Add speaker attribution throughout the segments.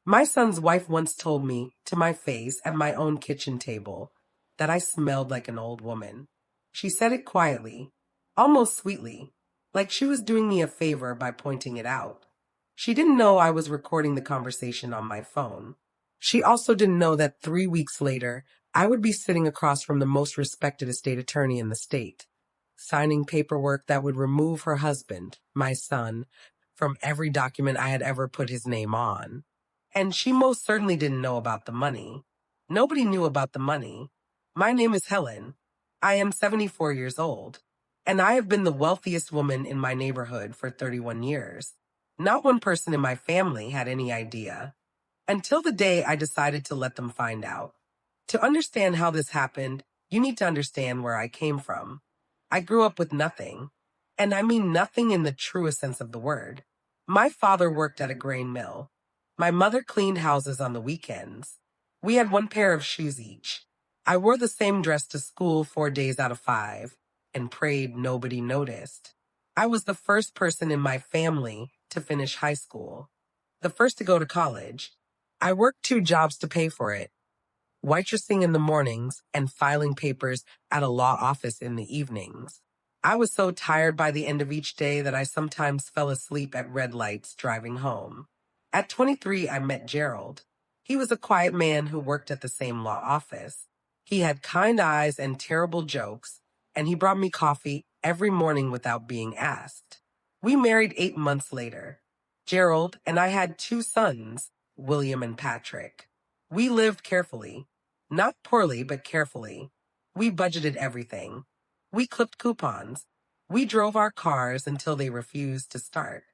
Speaker 1: My son's wife once told me to my face at my own kitchen table that I smelled like an old woman. She said it quietly, almost sweetly, like she was doing me a favor by pointing it out. She didn't know I was recording the conversation on my phone. She also didn't know that 3 weeks later, I would be sitting across from the most respected estate attorney in the state, signing paperwork that would remove her husband, my son, from every document I had ever put his name on. And she most certainly didn't know about the money. Nobody knew about the money. My name is Helen. I am 74 years old, and I have been the wealthiest woman in my neighborhood for 31 years. Not one person in my family had any idea, until the day I decided to let them find out. To understand how this happened, you need to understand where I came from. I grew up with nothing, and I mean nothing in the truest sense of the word. My father worked at a grain mill. My mother cleaned houses on the weekends. We had one pair of shoes each. I wore the same dress to school 4 days out of 5 and prayed nobody noticed. I was the first person in my family to finish high school, the first to go to college. I worked 2 jobs to pay for it, waitressing in the mornings and filing papers at a law office in the evenings. I was so tired by the end of each day that I sometimes fell asleep at red lights driving home. At 23, I met Gerald. He was a quiet man who worked at the same law office. He had kind eyes and terrible jokes, and he brought me coffee every morning without being asked. We married 8 months later. Gerald and I had 2 sons, William and Patrick. We lived carefully. Not poorly, but carefully. We budgeted everything. We clipped coupons. We drove our cars until they refused to start.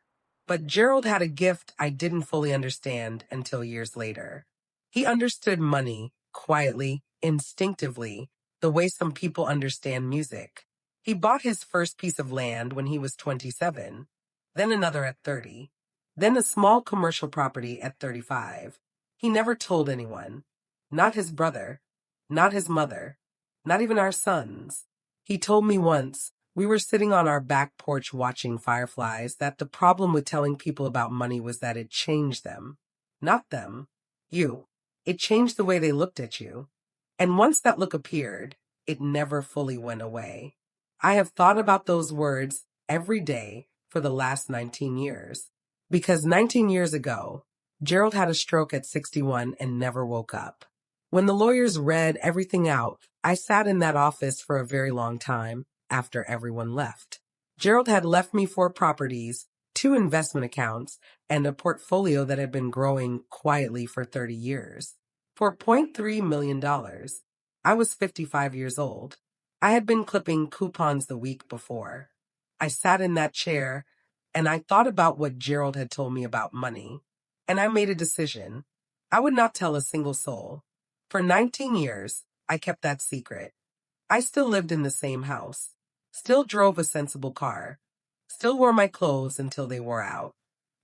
Speaker 1: But Gerald had a gift I didn't fully understand until years later. He understood money quietly, instinctively, the way some people understand music. He bought his first piece of land when he was 27, then another at 30, then a small commercial property at 35. He never told anyone. Not his brother, not his mother, not even our sons. He told me once, we were sitting on our back porch watching fireflies, that the problem with telling people about money was that it changed them. Not them. You. It changed the way they looked at you. And once that look appeared, it never fully went away. I have thought about those words every day for the last 19 years. Because 19 years ago, Gerald had a stroke at 61 and never woke up. When the lawyers read everything out, I sat in that office for a very long time after everyone left. Gerald had left me 4 properties, 2 investment accounts, and a portfolio that had been growing quietly for 30 years. For $0.3 million, I was 55 years old. I had been clipping coupons the week before. I sat in that chair and I thought about what Gerald had told me about money. And I made a decision. I would not tell a single soul. For 19 years, I kept that secret. I still lived in the same house, still drove a sensible car, still wore my clothes until they wore out.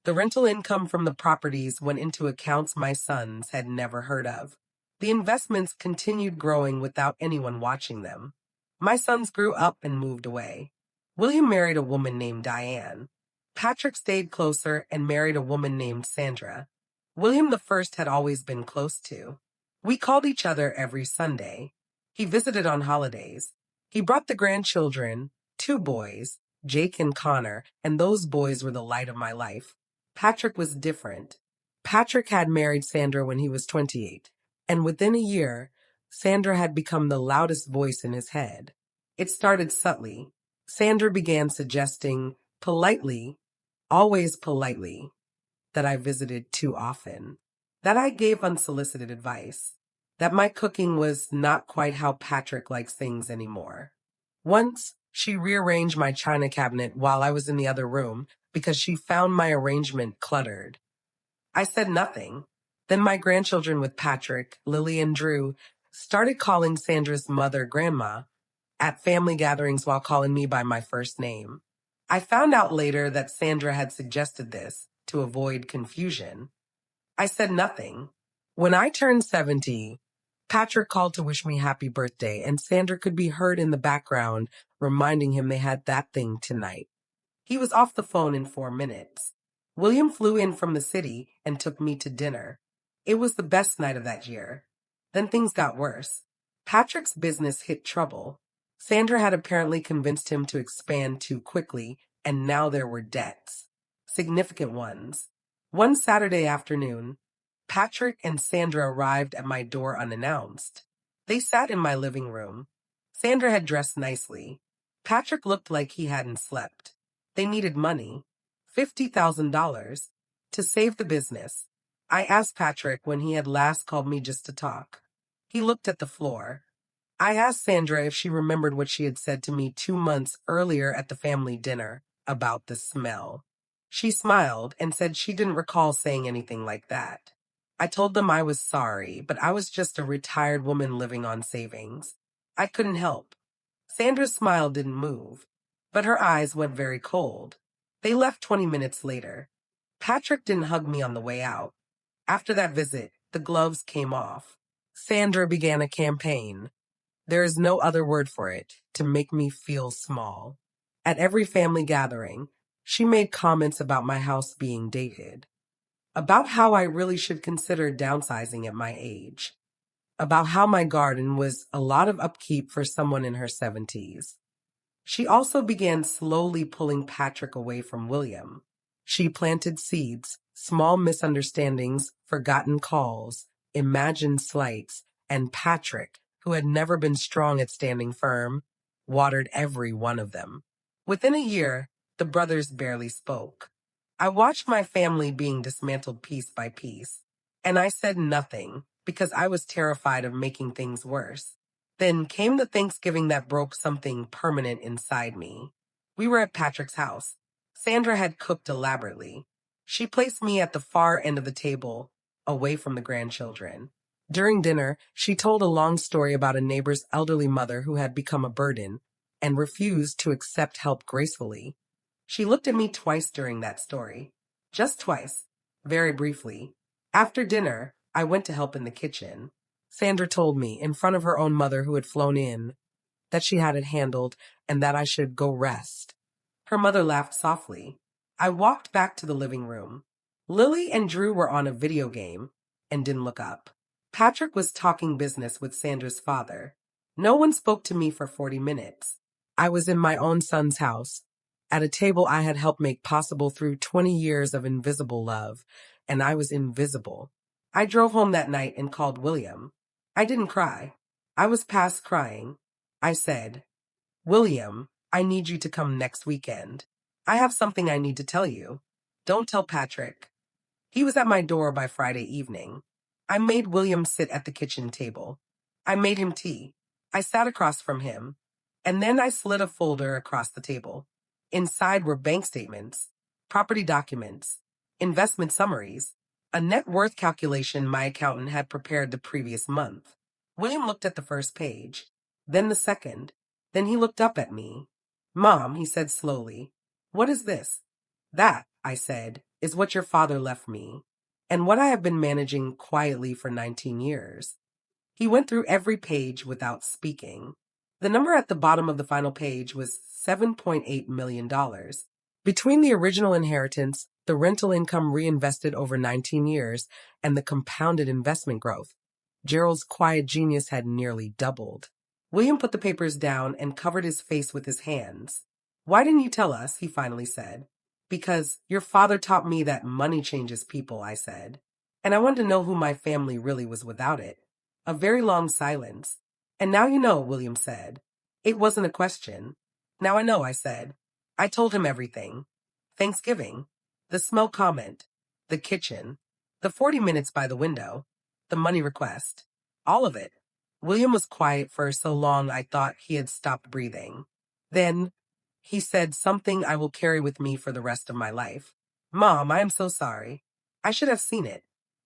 Speaker 1: The rental income from the properties went into accounts my sons had never heard of. The investments continued growing without anyone watching them. My sons grew up and moved away. William married a woman named Diane. Patrick stayed closer and married a woman named Sandra. William the First had always been close to. We called each other every Sunday. He visited on holidays. He brought the grandchildren, 2 boys, Jake and Connor, and those boys were the light of my life. Patrick was different. Patrick had married Sandra when he was 28, and within a year, Sandra had become the loudest voice in his head. It started subtly. Sandra began suggesting, politely, always politely, that I visited too often, that I gave unsolicited advice, that my cooking was not quite how Patrick likes things anymore. Once, she rearranged my china cabinet while I was in the other room because she found my arrangement cluttered. I said nothing. Then my grandchildren with Patrick, Lily, and Drew started calling Sandra's mother grandma at family gatherings while calling me by my first name. I found out later that Sandra had suggested this to avoid confusion. I said nothing. When I turned 70, Patrick called to wish me happy birthday, and Sandra could be heard in the background reminding him they had that thing tonight. He was off the phone in 4 minutes. William flew in from the city and took me to dinner. It was the best night of that year. Then things got worse. Patrick's business hit trouble. Sandra had apparently convinced him to expand too quickly, and now there were debts. Significant ones. One Saturday afternoon, Patrick and Sandra arrived at my door unannounced. They sat in my living room. Sandra had dressed nicely. Patrick looked like he hadn't slept. They needed money. $50,000 to save the business. I asked Patrick when he had last called me just to talk. He looked at the floor. I asked Sandra if she remembered what she had said to me 2 months earlier at the family dinner about the smell. She smiled and said she didn't recall saying anything like that. I told them I was sorry, but I was just a retired woman living on savings. I couldn't help. Sandra's smile didn't move, but her eyes went very cold. They left 20 minutes later. Patrick didn't hug me on the way out. After that visit, the gloves came off. Sandra began a campaign. There is no other word for it, to make me feel small. At every family gathering, she made comments about my house being dated, about how I really should consider downsizing at my age, about how my garden was a lot of upkeep for someone in her 70s. She also began slowly pulling Patrick away from William. She planted seeds, small misunderstandings, forgotten calls, imagined slights, and Patrick, who had never been strong at standing firm, watered every one of them. Within a year, the brothers barely spoke. I watched my family being dismantled piece by piece, and I said nothing because I was terrified of making things worse. Then came the Thanksgiving that broke something permanent inside me. We were at Patrick's house. Sandra had cooked elaborately. She placed me at the far end of the table, away from the grandchildren. During dinner, she told a long story about a neighbor's elderly mother who had become a burden and refused to accept help gracefully. She looked at me twice during that story. Just twice. Very briefly. After dinner, I went to help in the kitchen. Sandra told me, in front of her own mother who had flown in, that she had it handled and that I should go rest. Her mother laughed softly. I walked back to the living room. Lily and Drew were on a video game and didn't look up. Patrick was talking business with Sandra's father. No one spoke to me for 40 minutes. I was in my own son's house, at a table I had helped make possible through 20 years of invisible love, and I was invisible. I drove home that night and called William. I didn't cry. I was past crying. I said, William, I need you to come next weekend. I have something I need to tell you. Don't tell Patrick. He was at my door by Friday evening. I made William sit at the kitchen table. I made him tea. I sat across from him. And then I slid a folder across the table. Inside were bank statements, property documents, investment summaries, a net worth calculation my accountant had prepared the previous month. William looked at the first page, then the second. Then he looked up at me. Mom, he said slowly, what is this? That, I said, is what your father left me, and what I have been managing quietly for 19 years. He went through every page without speaking. The number at the bottom of the final page was $7.8 million. Between the original inheritance, the rental income reinvested over 19 years, and the compounded investment growth, Gerald's quiet genius had nearly doubled. William put the papers down and covered his face with his hands. Why didn't you tell us? He finally said. Because your father taught me that money changes people, I said. And I wanted to know who my family really was without it. A very long silence. And now you know, William said. It wasn't a question. Now I know, I said. I told him everything. Thanksgiving, the smell comment, the kitchen, the 40 minutes by the window, the money request, all of it. William was quiet for so long I thought he had stopped breathing. Then he said something I will carry with me for the rest of my life. Mom, I am so sorry. I should have seen it.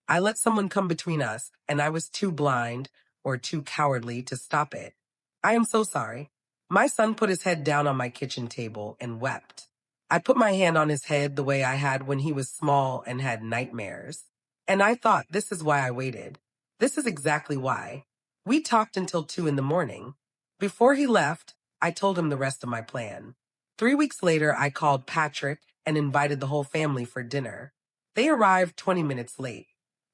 Speaker 1: I let someone come between us, and I was too blind or too cowardly to stop it. I am so sorry. My son put his head down on my kitchen table and wept. I put my hand on his head the way I had when he was small and had nightmares. And I thought, this is why I waited. This is exactly why. We talked until 2 in the morning. Before he left, I told him the rest of my plan. 3 weeks later, I called Patrick and invited the whole family for dinner. They arrived 20 minutes late.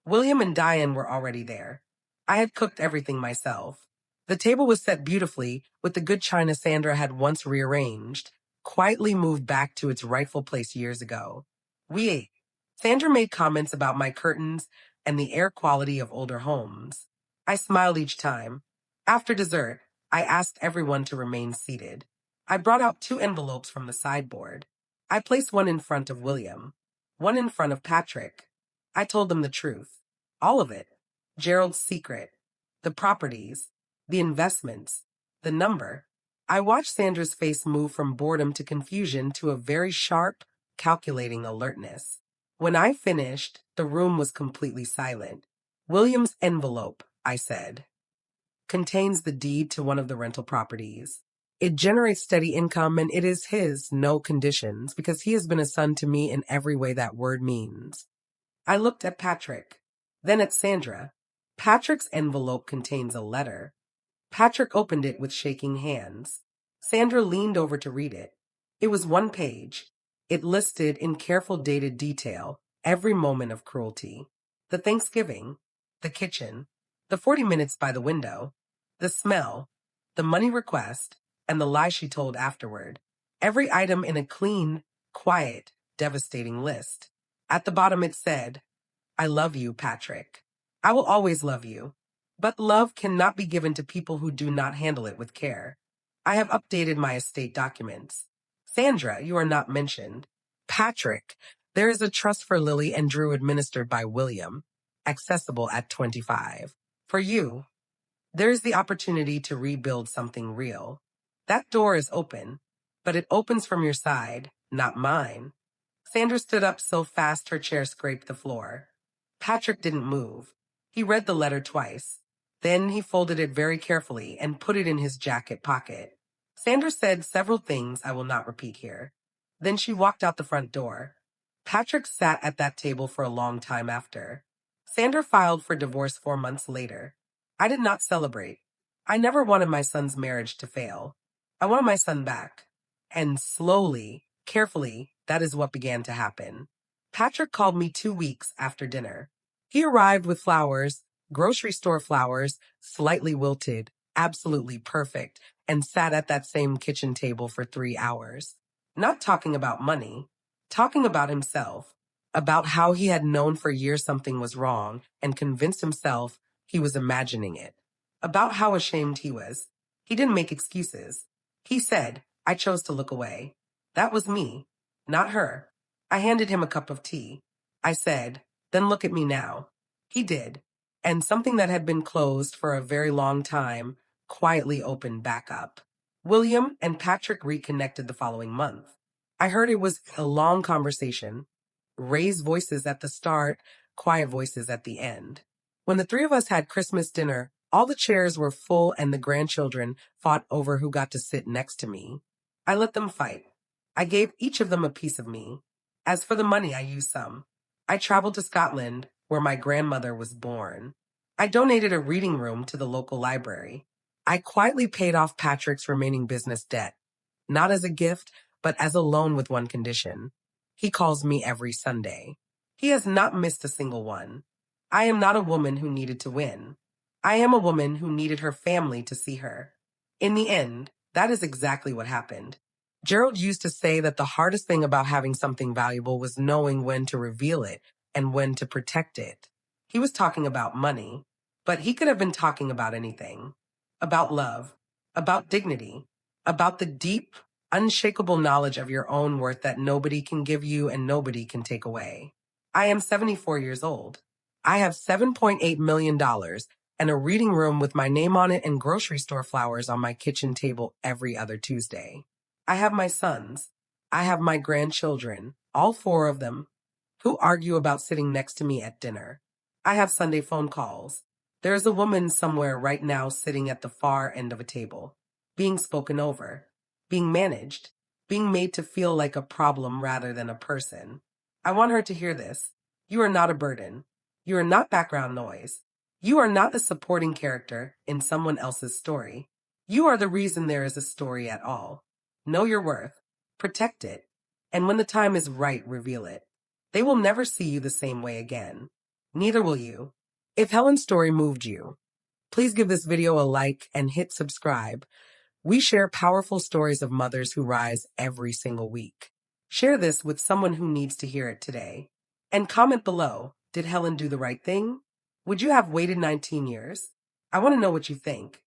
Speaker 1: William and Diane were already there. I had cooked everything myself. The table was set beautifully with the good china Sandra had once rearranged, quietly moved back to its rightful place years ago. We ate. Sandra made comments about my curtains and the air quality of older homes. I smiled each time. After dessert, I asked everyone to remain seated. I brought out two envelopes from the sideboard. I placed one in front of William, one in front of Patrick. I told them the truth. All of it. Gerald's secret. The properties. The investments. The number. I watched Sandra's face move from boredom to confusion to a very sharp, calculating alertness. When I finished, the room was completely silent. William's envelope, I said, contains the deed to one of the rental properties. It generates steady income and it is his, no conditions, because he has been a son to me in every way that word means. I looked at Patrick, then at Sandra. Patrick's envelope contains a letter. Patrick opened it with shaking hands. Sandra leaned over to read it. It was one page. It listed in careful dated detail every moment of cruelty. The Thanksgiving, the kitchen, the 40 minutes by the window, the smell, the money request, and the lie she told afterward. Every item in a clean, quiet, devastating list. At the bottom it said, I love you, Patrick. I will always love you. But love cannot be given to people who do not handle it with care. I have updated my estate documents. Sandra, you are not mentioned. Patrick, there is a trust for Lily and Drew administered by William, accessible at 25. For you, there is the opportunity to rebuild something real. That door is open, but it opens from your side, not mine. Sandra stood up so fast her chair scraped the floor. Patrick didn't move. He read the letter twice. Then he folded it very carefully and put it in his jacket pocket. Sandra said several things I will not repeat here. Then she walked out the front door. Patrick sat at that table for a long time after. Sandra filed for divorce 4 months later. I did not celebrate. I never wanted my son's marriage to fail. I wanted my son back. And slowly, carefully, that is what began to happen. Patrick called me 2 weeks after dinner. He arrived with flowers, grocery store flowers, slightly wilted, absolutely perfect, and sat at that same kitchen table for 3 hours. Not talking about money, talking about himself, about how he had known for years something was wrong and convinced himself he was imagining it, about how ashamed he was. He didn't make excuses. He said, I chose to look away. That was me, not her. I handed him a cup of tea. I said, then look at me now. He did, and something that had been closed for a very long time quietly opened back up. William and Patrick reconnected the following month. I heard it was a long conversation, raised voices at the start, quiet voices at the end. When the three of us had Christmas dinner, all the chairs were full and the grandchildren fought over who got to sit next to me. I let them fight. I gave each of them a piece of me. As for the money, I used some. I traveled to Scotland, where my grandmother was born. I donated a reading room to the local library. I quietly paid off Patrick's remaining business debt, not as a gift, but as a loan with one condition. He calls me every Sunday. He has not missed a single one. I am not a woman who needed to win. I am a woman who needed her family to see her. In the end, that is exactly what happened. Gerald used to say that the hardest thing about having something valuable was knowing when to reveal it and when to protect it. He was talking about money, but he could have been talking about anything. About love, about dignity, about the deep, unshakable knowledge of your own worth that nobody can give you and nobody can take away. I am 74 years old. I have $7.8 million and a reading room with my name on it and grocery store flowers on my kitchen table every other Tuesday. I have my sons. I have my grandchildren, all four of them, who argue about sitting next to me at dinner. I have Sunday phone calls. There is a woman somewhere right now sitting at the far end of a table, being spoken over, being managed, being made to feel like a problem rather than a person. I want her to hear this. You are not a burden. You are not background noise. You are not a supporting character in someone else's story. You are the reason there is a story at all. Know your worth. Protect it. And when the time is right, reveal it. They will never see you the same way again. Neither will you. If Helen's story moved you, please give this video a like and hit subscribe. We share powerful stories of mothers who rise every single week. Share this with someone who needs to hear it today. And comment below, did Helen do the right thing? Would you have waited 19 years? I want to know what you think.